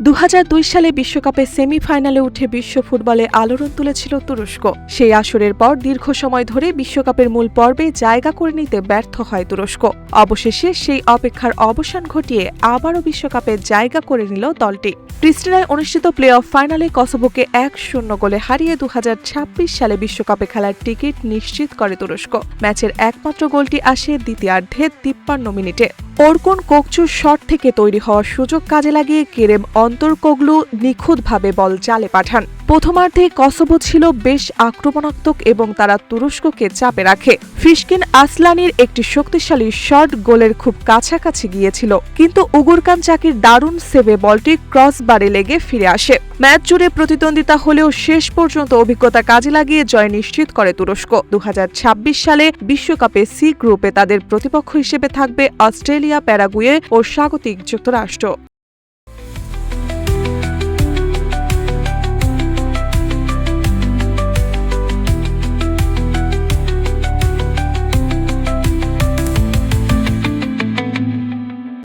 2002 সালে বিশ্বকাপে সেমিফাইনালে উঠে বিশ্ব ফুটবলে আলোড়ন তুলেছিল তুরস্ক। সেই আসরের পর দীর্ঘ সময় ধরে বিশ্বকাপের মূল পর্বে জায়গা করে নিতে ব্যর্থ হয় তুরস্ক। অবশেষে সেই অপেক্ষার অবসান ঘটিয়ে আবারও বিশ্বকাপে জায়গা করে নিল দলটি। প্রিস্টিনায় অনুষ্ঠিত প্লে অফ ফাইনালে কসোভোকে 1-0 গোলে হারিয়ে 2026 সালে বিশ্বকাপে খেলার টিকিট নিশ্চিত করে তুরস্ক। ম্যাচের একমাত্র গোলটি আসে দ্বিতীয়ার্ধে 53 মিনিটে। ওরকুন কোকচুর শট থেকে তৈরি হওয়া সুযোগ কাজে লাগিয়ে কেরেম অন্তর্কোগলু নিখুঁতভাবে বল জালে পাঠান। প্রথমার্ধে কসোভো ছিল বেশ আক্রমণাত্মক এবং তারা তুরস্ককে চাপে রাখে। ফিশকিন আসলানির একটি শক্তিশালী শট গোলের খুব কাছাকাছি গিয়েছিল, কিন্তু উগুরকান চাকির দারুণ সেভে বলটি ক্রসবারে লেগে ফিরে আসে। ম্যাচ জুড়ে প্রতিদ্বন্দ্বিতা হলেও শেষ পর্যন্ত অভিজ্ঞতা কাজে লাগিয়ে জয় নিশ্চিত করে তুরস্ক। 2026 সালে বিশ্বকাপে সি গ্রুপে তাদের প্রতিপক্ষ হিসেবে থাকবে অস্ট্রেলিয়া, প্যারাগুয়ে ও স্বাগতিক যুক্তরাষ্ট্র।